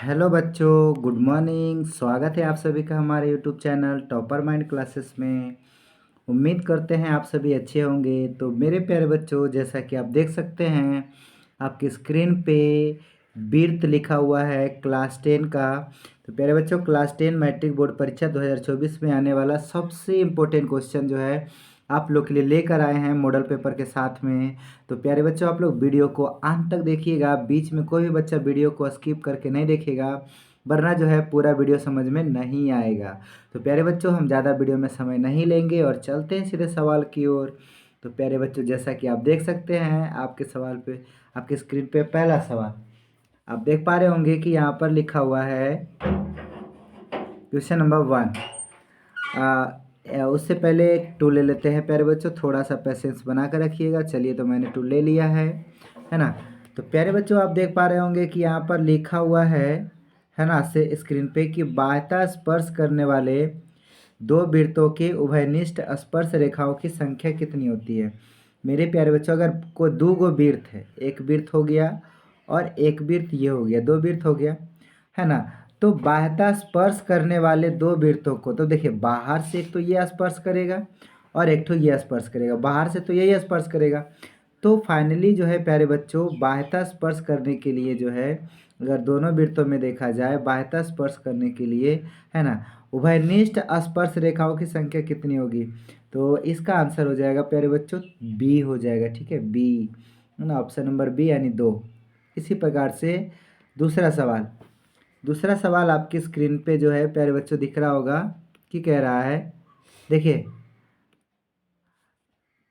Hello बच्चों, good morning. स्वागत है आप सभी का हमारे YouTube channel topper mind classes में। उम्मीद करते हैं आप सभी अच्छे होंगे। तो मेरे प्यारे बच्चों, जैसा कि आप देख सकते हैं आपकी स्क्रीन पे बिर्थ लिखा हुआ है क्लास 10 का। तो प्यारे बच्चों, क्लास 10 मैट्रिक बोर्ड परीक्षा 2024 में आने वाला सबसे इम्पोर्टेंट क्वेश्चन जो है आप लोग के लिए लेकर आए हैं मॉडल पेपर के साथ में। तो प्यारे बच्चों, आप लोग वीडियो को अंत तक देखिएगा। बीच में कोई भी बच्चा वीडियो को स्किप करके नहीं देखेगा, वरना जो है पूरा वीडियो समझ में नहीं आएगा। तो प्यारे बच्चों, हम ज़्यादा वीडियो में समय नहीं लेंगे और चलते हैं सीधे सवाल की ओर। तो प्यारे बच्चों, जैसा कि आप देख सकते हैं आपके सवाल पे, आपके स्क्रीन पे पहला सवाल आप देख पा रहे होंगे कि यहाँ पर लिखा हुआ है क्वेश्चन नंबर 1। उससे पहले एक टूल ले लेते हैं प्यारे बच्चों, थोड़ा सा पेशेंस बना कर रखिएगा। चलिए, तो मैंने टूल ले लिया है ना। तो प्यारे बच्चों, आप देख पा रहे होंगे कि यहाँ पर लिखा हुआ है ना, से स्क्रीन पे कि बाह्यता स्पर्श करने वाले दो वृत्तों के उभयनिष्ठ स्पर्श रेखाओं की संख्या कितनी होती है। मेरे प्यारे बच्चों, अगर कोई दो गो वृत्त है, एक वृत्त हो गया और एक वृत्त ये हो गया, दो वृत्त हो गया है ना। तो बाह्यता स्पर्श करने वाले दो वृत्तों को, तो देखिए बाहर से एक तो ये स्पर्श करेगा और एक तो ये स्पर्श करेगा, बाहर से तो यही स्पर्श करेगा। तो फाइनली जो है प्यारे बच्चों, बाह्यता स्पर्श करने के लिए जो है, अगर दोनों वृत्तों में देखा जाए बाह्यता स्पर्श करने के लिए, है ना, उभयनिष्ठ स्पर्श रेखाओं की संख्या कितनी होगी। तो इसका आंसर हो जाएगा प्यारे बच्चों बी हो जाएगा। ठीक है, बी है ना, ऑप्शन नंबर बी यानी 2। इसी प्रकार से दूसरा सवाल आपकी स्क्रीन पे जो है प्यारे बच्चों दिख रहा होगा कि कह रहा है, देखिए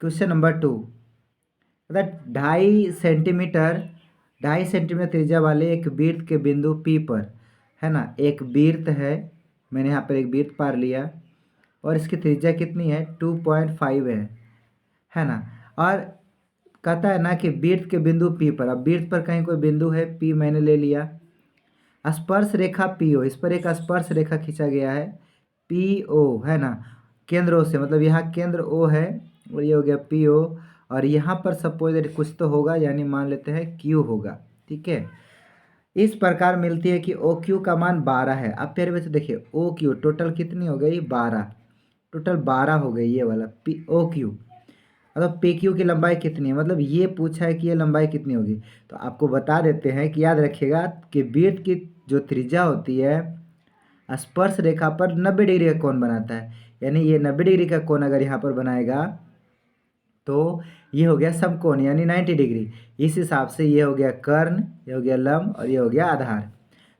क्वेश्चन नंबर 2। मतलब 2.5 सेंटीमीटर त्रिज्या वाले एक वृत्त के बिंदु P पर, है ना, एक वृत्त है। मैंने यहाँ पर एक वृत्त पार लिया और इसकी त्रिज्या कितनी है, 2.5 है ना। और कहता है ना कि वृत्त के बिंदु P पर, अब वृत्त पर कहीं कोई बिंदु है, P मैंने ले लिया। स्पर्श रेखा PO, इस पर एक स्पर्श रेखा खींचा गया है PO, है ना, केंद्र O से, मतलब यहाँ केंद्र O है और ये हो गया PO। और यहाँ पर सपोज कुछ तो होगा, यानी मान लेते हैं Q होगा। ठीक है, इस प्रकार मिलती है कि OQ का मान 12 है। अब फिर वैसे देखिए OQ टोटल कितनी हो गई, 12, टोटल 12 हो गई ये वाला OQ। मतलब PQ की लंबाई कितनी है, मतलब ये पूछा है कि ये लंबाई कितनी होगी। तो आपको बता देते हैं कि याद रखिएगा कि वृत्त की जो त्रिज्या होती है स्पर्श रेखा पर 90 डिग्री का कोण बनाता है। यानी ये 90 डिग्री का कोण अगर यहाँ पर बनाएगा तो ये हो गया समकोण, यानी 90 डिग्री। इस हिसाब से ये हो गया कर्ण, ये हो गया लंब और ये हो गया आधार।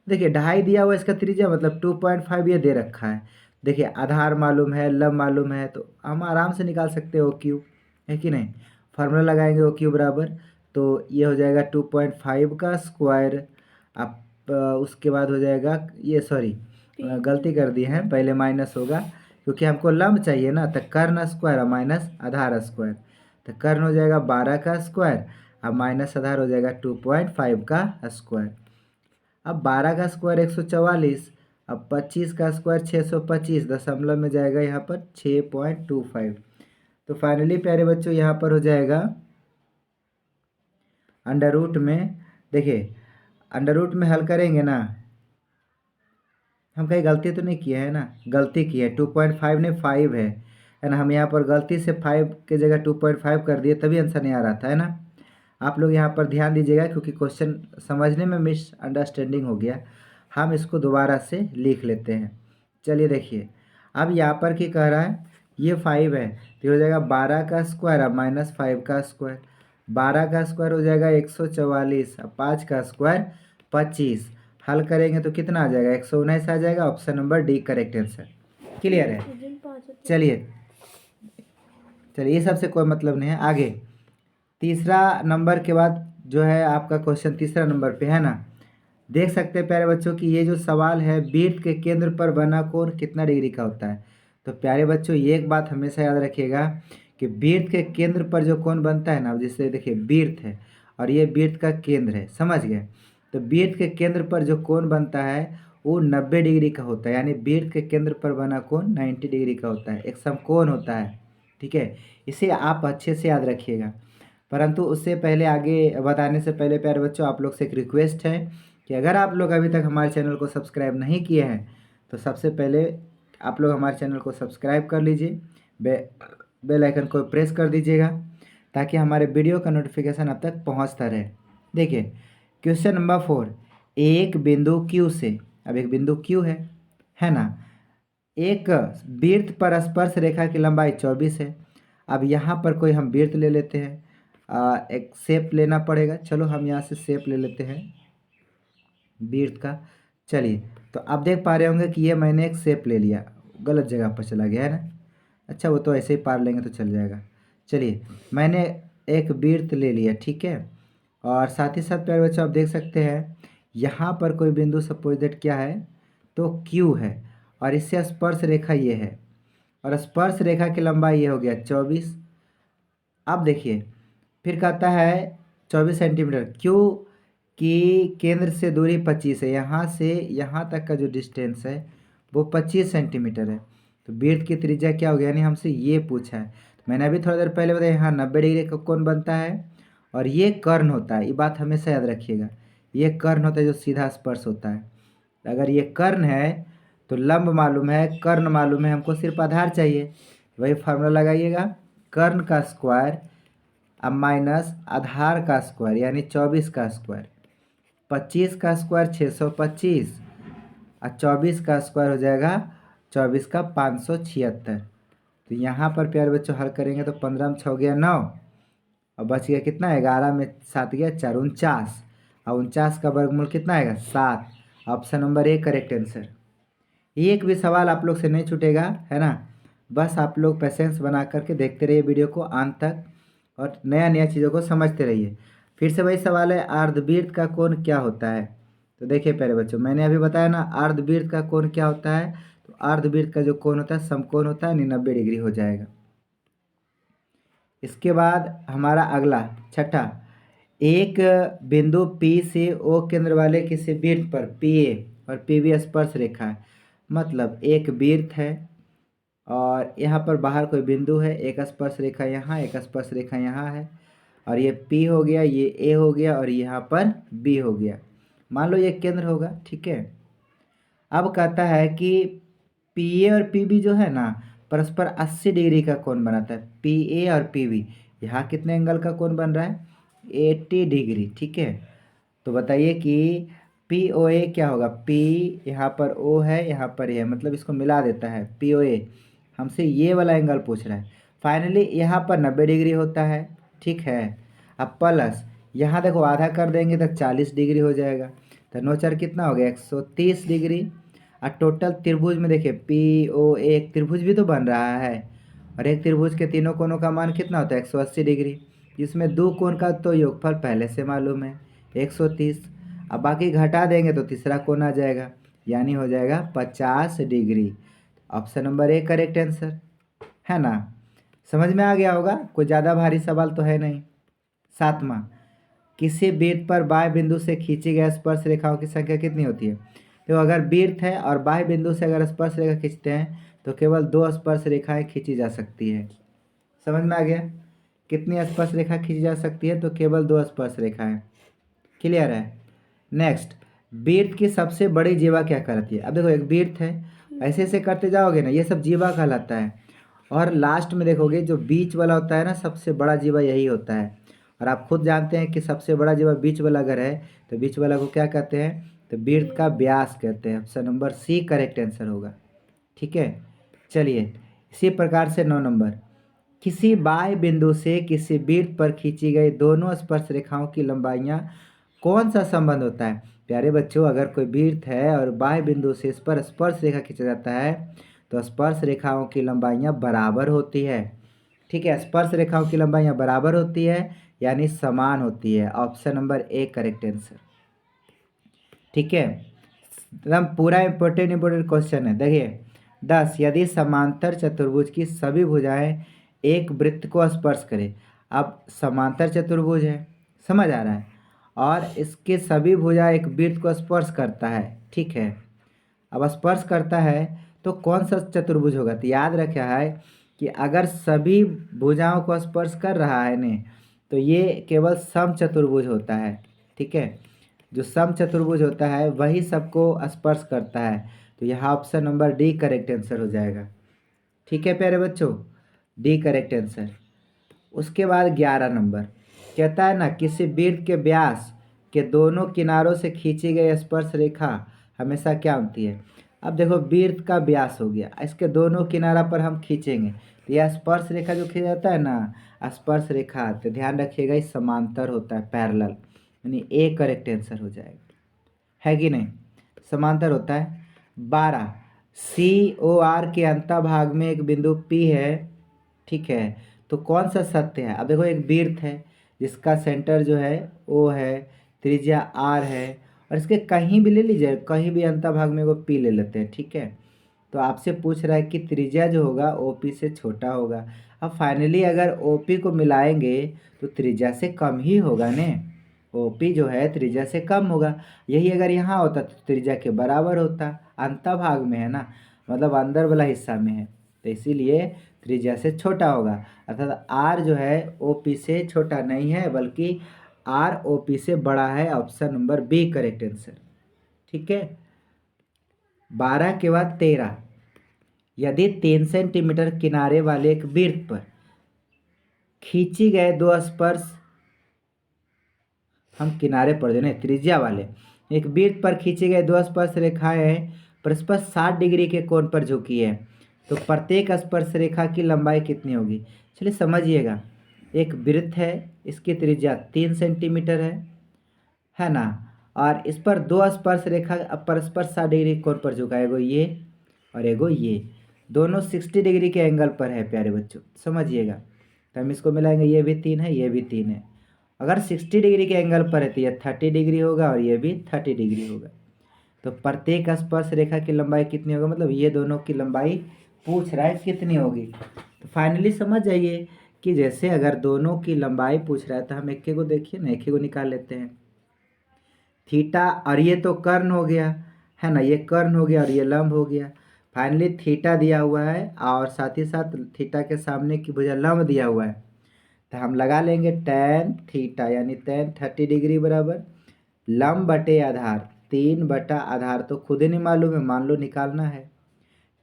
देखिए 2.5 दिया हुआ, इसका त्रिज्या मतलब 2.5 ये दे रखा है। देखिए आधार मालूम है, लंब मालूम है, तो हम आराम से निकाल सकते हैं OQ, है कि नहीं। फार्मूला लगाएंगे OQ बराबर, तो ये हो जाएगा 2.5 का स्क्वायर। आप उसके बाद हो जाएगा ये, सॉरी गलती कर दी है, पहले माइनस होगा क्योंकि हमको लंब चाहिए ना। तो कर्ण स्क्वायर माइनस आधार स्क्वायर, तो कर्ण हो जाएगा 12 का स्क्वायर, अब माइनस आधार हो जाएगा 2.5 का स्क्वायर। अब 12 का स्क्वायर 144, अब 25 का स्क्वायर 625, दशमलव में जाएगा यहाँ पर 6.25। तो फाइनली प्यारे बच्चों यहाँ पर हो जाएगा अंडर रूट में, देखिए अंडर रूट में हल करेंगे ना, हम कहीं गलती तो नहीं किए हैं ना, गलती की है, 2.5 नहीं 5 है ना। हम यहाँ पर गलती से 5 के जगह 2.5 कर दिए, तभी आंसर नहीं आ रहा था, है ना। आप लोग यहाँ पर ध्यान दीजिएगा क्योंकि क्वेश्चन समझने में मिसअंडरस्टैंडिंग हो गया। हम इसको दोबारा से लिख लेते हैं। चलिए देखिए, अब यहाँ पर क्या कह रहा है, ये 5 है तो ये हो जाएगा 12 का स्क्वायर, अब माइनस 5 का स्क्वायर। 12 का स्क्वायर हो जाएगा 144, अब 5 का स्क्वायर 25। हल करेंगे तो कितना आ जाएगा, 119 आ जाएगा। Option number D correct answer. Clear है। चलिए चलिए, ये सबसे कोई मतलब नहीं है। आगे तीसरा नंबर के बाद जो है आपका क्वेश्चन तीसरा नंबर पे है ना। देख सकते हैं प्यारे बच्चों कि ये जो सवाल है, वृत्त के केंद्र पर बना कोण कितना डिग्री का होता है। तो प्यारे बच्चों ये एक बात हमेशा याद रखिएगा कि वृत्त के केंद्र पर जो कोण बनता है ना, जैसे देखिए वृत्त है और ये वृत्त का केंद्र है, समझ गए। तो वृत्त के केंद्र पर जो कोण बनता है वो 90 डिग्री का होता है, यानी वृत्त के केंद्र पर बना कोण 90 डिग्री का होता है, एक समकोण होता है। ठीक है, इसे आप अच्छे से याद रखिएगा। परंतु उससे पहले, आगे बताने से पहले प्यारे बच्चों, आप लोग से एक रिक्वेस्ट है कि अगर आप लोग अभी तक हमारे चैनल को सब्सक्राइब नहीं किए हैं तो सबसे पहले आप लोग हमारे चैनल को सब्सक्राइब कर लीजिए, बेल आइकन को प्रेस कर दीजिएगा ताकि हमारे वीडियो का नोटिफिकेशन आप तक पहुंचता रहे। देखिए क्वेश्चन नंबर 4, एक बिंदु Q से, अब एक बिंदु Q है ना, एक वृत्त पर स्पर्श रेखा की लंबाई 24 है। अब यहाँ पर कोई हम वृत्त ले लेते हैं, एक शेप लेना पड़ेगा। चलो हम यहाँ से शेप ले लेते हैं वृत्त का। चलिए तो आप देख पा रहे होंगे कि ये मैंने एक शेप ले लिया, गलत जगह पर चला गया है ना। अच्छा वो तो ऐसे ही पार लेंगे तो चल जाएगा। चलिए मैंने एक वृत्त ले लिया, ठीक है। और साथ ही साथ प्यारे बच्चों आप देख सकते हैं यहाँ पर कोई बिंदु सपोज दैट क्या है तो Q है और इससे स्पर्श रेखा ये है और स्पर्श रेखा की लंबाई ये हो गया 24। अब देखिए फिर कहता है 24 सेंटीमीटर, Q की केंद्र से दूरी 25 है, यहाँ से यहाँ तक का जो डिस्टेंस है वो 25 सेंटीमीटर है। तो वृत्त की त्रिज्या क्या हो गया, यानी हमसे ये पूछा है। तो मैंने अभी थोड़ा देर पहले बताया यहाँ 90 डिग्री का कोण बनता है और ये कर्ण होता है, ये बात हमेशा याद रखिएगा। ये कर्ण होता है जो सीधा स्पर्श होता है। अगर ये कर्ण है तो लंब मालूम है, कर्ण मालूम है, हमको सिर्फ आधार चाहिए। वही फार्मूला लगाइएगा, कर्ण का स्क्वायर अब माइनस आधार का स्क्वायर यानी 24 का स्क्वायर, 25 का स्क्वायर 625 और 24 का स्क्वायर हो जाएगा 24 का 576। तो यहाँ पर प्यारे बच्चों हल करेंगे तो 15 में 6 गया 9 और बच गया कितना, 11 में 7 गया 4, 49 और 49 का वर्गमूल कितना आएगा 7। Option number A correct answer. एक भी सवाल आप लोग से नहीं छूटेगा, है ना। बस आप लोग पेशेंस बना करके देखते रहिए वीडियो को अंत तक और नया नया चीज़ों को समझते रहिए। फिर से वही सवाल है, अर्धवृत्त का कोण क्या होता है। तो देखिए प्यारे बच्चों मैंने अभी बताया ना अर्धवृत्त का कोण क्या होता है। तो अर्धवृत्त का जो कोण होता है समकोण होता है, 90 डिग्री हो जाएगा। इसके बाद हमारा अगला छठा, एक बिंदु P से O केंद्र वाले किसी वृत्त पर PA और PB स्पर्श रेखा है। मतलब एक वृत्त है और यहाँ पर बाहर कोई बिंदु है, एक स्पर्श रेखा यहाँ, एक स्पर्श रेखा यहाँ है और ये P हो गया, ये A हो गया और यहाँ पर B हो गया। मान लो ये केंद्र होगा, ठीक है। अब कहता है कि PA और PB जो है ना परस्पर 80 डिग्री का कोण बनाता है। PA और PB यहाँ कितने एंगल का कोण बन रहा है 80 डिग्री, ठीक है। तो बताइए कि POA क्या होगा, P यहाँ पर O है, यहाँ पर है, मतलब इसको मिला देता है POA। हमसे ये वाला एंगल पूछ रहा है। फाइनली यहाँ पर 90 डिग्री होता है, ठीक है। अब प्लस यहाँ देखो आधा कर देंगे तो 40 डिग्री हो जाएगा। तो 9 4 कितना हो गया 130 डिग्री। और टोटल त्रिभुज में देखिए POA एक त्रिभुज भी तो बन रहा है और एक त्रिभुज के तीनों कोणों का मान कितना होता है 180 डिग्री, जिसमें दो कोण का तो योगफल पहले से मालूम है 130। अब बाकी घटा देंगे तो तीसरा कोण आ जाएगा यानी हो जाएगा 50 degree. Option number A correct answer, है ना। समझ में आ गया होगा, कोई ज़्यादा भारी सवाल तो है नहीं। सातवां, किसी वृत्त पर बाह्य बिंदु से खींची गई स्पर्श रेखाओं की संख्या कितनी होती है। तो अगर वृत्त है और बाह्य बिंदु से अगर स्पर्श रेखा खींचते हैं तो केवल 2 स्पर्श रेखाएं खींची जा सकती है। समझ में आ गया, कितनी स्पर्श रेखा खींची जा सकती है तो केवल 2 स्पर्श रेखाएं। क्लियर है। नेक्स्ट, वृत्त की सबसे बड़ी जीवा क्या कहलाती है। अब देखो एक वृत्त है, ऐसे ऐसे करते जाओगे ना ये सब जीवा कहलाता है और लास्ट में देखोगे जो बीच वाला होता है ना सबसे बड़ा जीवा यही होता है। और आप खुद जानते हैं कि सबसे बड़ा जीवा बीच वाला अगर है तो बीच वाला को क्या कहते हैं तो वृत्त का व्यास कहते हैं। Option number C correct answer होगा, ठीक है। चलिए इसी प्रकार से 9 नंबर, किसी बाह्य बिंदु से किसी वृत्त पर खींची गई दोनों स्पर्श रेखाओं की लंबाइयाँ कौन सा संबंध होता है। प्यारे बच्चों अगर कोई वृत्त है और बाह्य बिंदु से इस पर स्पर्श रेखा खींचा जाता है तो स्पर्श रेखाओं की लंबाइयाँ बराबर होती है, ठीक है। स्पर्श रेखाओं की लंबाइयाँ बराबर होती है यानी समान होती है। Option number A correct answer, ठीक है। एकदम पूरा इंपॉर्टेंट क्वेश्चन है। देखिए 10, यदि समांतर चतुर्भुज की सभी भुजाएं एक वृत्त को स्पर्श करें। अब समांतर चतुर्भुज है, समझ आ रहा है, और इसके सभी भुजा एक वृत्त को स्पर्श करता है, ठीक है। अब स्पर्श करता है तो कौन सा चतुर्भुज होगा। तो याद रखा है कि अगर सभी भुजाओं को स्पर्श कर रहा है ने तो ये केवल सम चतुर्भुज होता है, ठीक है। जो समचतुर्भुज होता है वही सबको स्पर्श करता है। तो यहाँ option number D correct answer हो जाएगा। ठीक है प्यारे बच्चों, डी करेक्ट आंसर। उसके बाद 11 नंबर कहता है ना, किसी वृत्त के व्यास के दोनों किनारों से खींची गई स्पर्श रेखा हमेशा क्या होती है। अब देखो वृत्त का व्यास हो गया, इसके दोनों किनारा पर हम खींचेंगे तो यह स्पर्श रेखा जो खींचा जाता है ना, स्पर्श रेखा, तो ध्यान रखिएगा इस समांतर होता है, पैरेलल, यानी ए करेक्ट आंसर हो जाएगा, है कि नहीं, समांतर होता है। 12 COR के अंतभाग में एक बिंदु P है, ठीक है, तो कौन सा सत्य है। अब देखो एक वृत्त है जिसका सेंटर जो है O है, त्रिज्या R है, और इसके कहीं भी ले लीजिए, कहीं भी अंतभाग में वो P ले लेते हैं, ठीक है। तो आपसे पूछ रहा है कि त्रिज्या जो होगा OP से छोटा होगा। अब फाइनली अगर OP को मिलाएंगे तो त्रिज्या से कम ही होगा ने, OP जो है त्रिज्या से कम होगा। यही अगर यहाँ होता तो त्रिज्या के बराबर होता, अंतभाग में है ना, मतलब अंदर वाला हिस्सा में है, तो इसीलिए त्रिज्या से छोटा होगा। अर्थात R जो है OP से छोटा नहीं है, बल्कि R OP से बड़ा है। Option number B correct answer. ठीक है। 12 के बाद 13, यदि 3 सेंटीमीटर किनारे वाले एक वृत्त पर खींची गए दो स्पर्श, हम किनारे पर देने त्रिज्या वाले एक वृत्त पर खींचे गए दो स्पर्श रेखाएं परस्पर 60 डिग्री के कोण पर झुकी है, तो प्रत्येक स्पर्श रेखा की लंबाई कितनी होगी। चलिए समझिएगा, एक वृत्त है, इसकी त्रिज्या 3 सेंटीमीटर है ना, और इस पर दो स्पर्श रेखा परस्पर 60 डिग्री कोण पर झुका है, एगो ये और एगो ये, दोनों 60 डिग्री के एंगल पर है प्यारे बच्चों, समझिएगा। तो हम इसको मिलाएंगे, ये भी 3 है, ये भी 3 है। अगर 60 डिग्री के एंगल पर है तो ये 30 डिग्री होगा और ये भी 30 डिग्री होगा। तो प्रत्येक स्पर्श रेखा की लंबाई कितनी होगी, मतलब ये दोनों की लंबाई पूछ रहा है कितनी होगी। तो फाइनली समझ जाइए कि जैसे अगर दोनों की लंबाई पूछ रहा है तो हम एक को देखिए ना, एक को निकाल लेते हैं, थीटा, और ये तो कर्ण हो गया है ना, ये कर्ण हो गया और ये लंब हो गया। फाइनली थीटा दिया हुआ है और साथ ही साथ थीटा के सामने की भुजा लंब दिया हुआ है, तो हम लगा लेंगे tan थीटा, यानी tan 30 डिग्री बराबर लंब बटे आधार, 3 बटा आधार तो खुद ही नहीं मालूम है, मान लो निकालना है।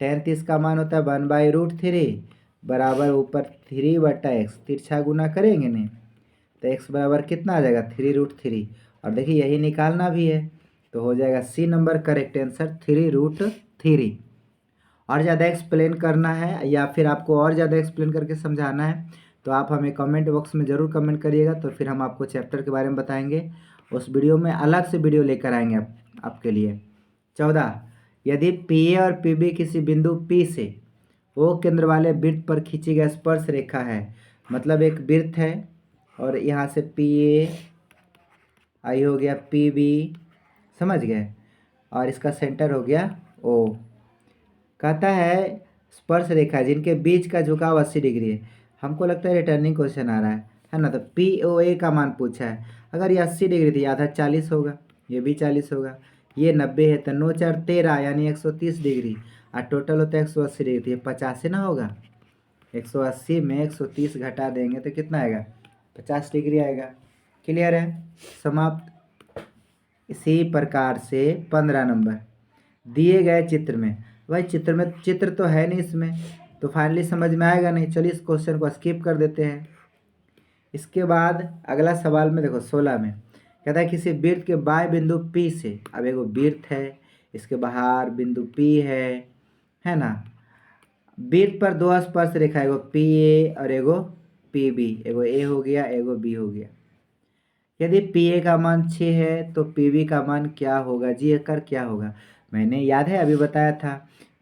tan 30 का मान होता है 1/√3 बराबर ऊपर 3 बटा एक्स, तिरछा गुना करेंगे नहीं तो x बराबर कितना आ जाएगा 3√3, और देखिए यही निकालना भी है, तो हो जाएगा सी नंबर करेक्ट आंसर 3√3। और ज़्यादा एक्सप्लेन करना है या फिर आपको और ज़्यादा एक्सप्लेन करके समझाना है तो आप हमें कमेंट बॉक्स में ज़रूर कमेंट करिएगा, तो फिर हम आपको चैप्टर के बारे में बताएंगे, उस वीडियो में अलग से वीडियो लेकर आएंगे आपके लिए। 14, यदि PA और PB किसी बिंदु P से O केंद्र वाले वृत्त पर खींची गई स्पर्श रेखा है, मतलब एक वृत्त है और यहाँ से PA आई हो गया PB, समझ गए, और इसका सेंटर हो गया O। कहता है स्पर्श रेखा जिनके बीच का झुकाव 80 डिग्री है। हमको लगता है रिटर्निंग क्वेश्चन आ रहा है ना, तो POA का मान पूछा है। अगर ये 80 डिग्री थी, आधा 40 होगा, ये भी 40 होगा, ये 90 है तो 9 4 13 यानी 130 डिग्री, और टोटल होता है 180 डिग्री, तो ये 50 से ना होगा, 180 में 130 घटा देंगे तो कितना आएगा 50 डिग्री आएगा। क्लियर है, समाप्त। इसी प्रकार से 15 नंबर, दिए गए चित्र में, भाई चित्र तो है नहीं इसमें, तो फाइनली समझ में आएगा नहीं, चलिए इस क्वेश्चन को स्किप कर देते हैं। इसके बाद अगला सवाल में देखो 16 में कहता है किसी वृत्त के बाएं बिंदु P से, अब एगो वृत्त है, इसके बाहर बिंदु P है ना, वृत्त पर दो स्पर्श रेखा, एगो PA और एगो PB, एगो A हो गया एगो B हो गया। यदि PA का मान 6 है तो PB का मान क्या होगा जी, एकर क्या होगा। मैंने याद है अभी बताया था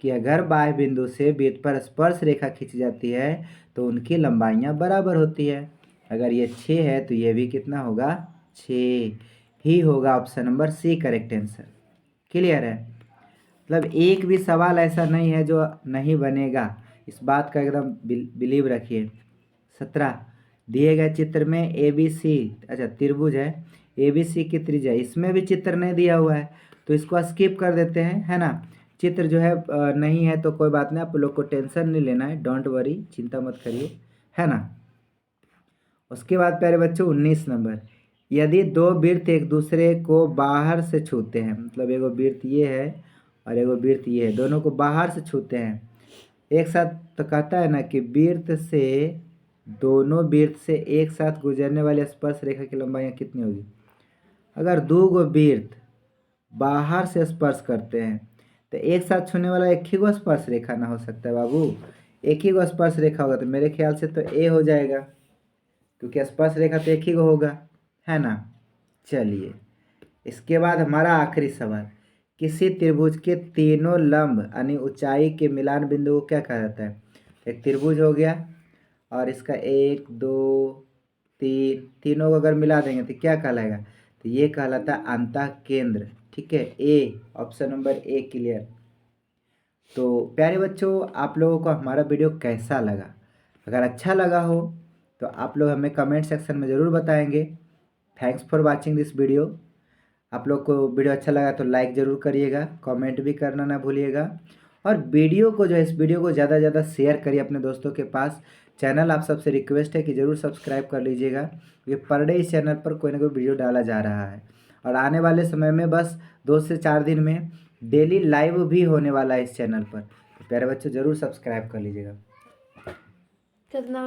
कि अगर बाह्य बिंदु से वृत्त पर स्पर्श रेखा खींची जाती है तो उनकी लंबाइयाँ बराबर होती है। अगर ये 6 है तो ये भी कितना होगा 6 ही होगा। Option number C correct answer. Clear है, मतलब एक भी सवाल ऐसा नहीं है जो नहीं बनेगा, इस बात का एकदम बिलीव रखिए। 17, दिए गए चित्र में ABC, अच्छा त्रिभुज है, ABC की त्रिज्या, इसमें भी चित्र नहीं दिया हुआ है तो इसको स्किप कर देते हैं, है ना। चित्र जो है नहीं है तो कोई बात नहीं, आप लोग को टेंशन नहीं लेना है, डोंट वरी, चिंता मत करिए, है ना। उसके बाद प्यारे बच्चों 19 नंबर, यदि दो वृत्त एक दूसरे को बाहर से छूते हैं, मतलब एगो वृत्त ये है और एगो वृत्त ये है, दोनों को बाहर से छूते हैं एक साथ, तो कहता है ना कि दोनों वृत्त से एक साथ गुजरने वाली स्पर्श रेखा की लंबाई कितनी होगी। अगर दो गो वृत्त बाहर से स्पर्श करते हैं तो एक साथ छूने वाला एक ही गो स्पर्श रेखा ना हो सकता है बाबू। एक ही गो स्पर्श रेखा होगा तो मेरे ख्याल से तो ए हो जाएगा, क्योंकि स्पर्श रेखा तो एक ही गो होगा, है ना। चलिए इसके बाद हमारा आखिरी सवाल, किसी त्रिभुज के तीनों लंब यानी ऊंचाई के मिलान बिंदु को क्या कहा जाता है। एक त्रिभुज हो गया और इसका 1 2 3 तीनों को अगर मिला देंगे तो क्या कहलाएगा, तो ये कहलाता है अंतः केंद्र। ठीक है, ए, ऑप्शन नंबर ए क्लियर। तो प्यारे बच्चों, आप लोगों को हमारा वीडियो कैसा लगा, अगर अच्छा लगा हो तो आप लोग हमें कमेंट सेक्शन में ज़रूर बताएंगे। Thanks for watching this video. आप लोग को वीडियो अच्छा लगा तो लाइक ज़रूर करिएगा, कमेंट भी करना ना भूलिएगा, और वीडियो को जो है, इस वीडियो को ज़्यादा से ज़्यादा शेयर करिए अपने दोस्तों के पास। चैनल आप सबसे रिक्वेस्ट है कि ज़रूर सब्सक्राइब कर लीजिएगा, क्योंकि पर डे इस चैनल पर कोई ना कोई वीडियो डाला जा रहा है, और आने वाले समय में बस 2 से 4 दिन में डेली लाइव भी होने वाला है इस चैनल पर। तो प्यारे बच्चों ज़रूर सब्सक्राइब कर लीजिएगा। कितना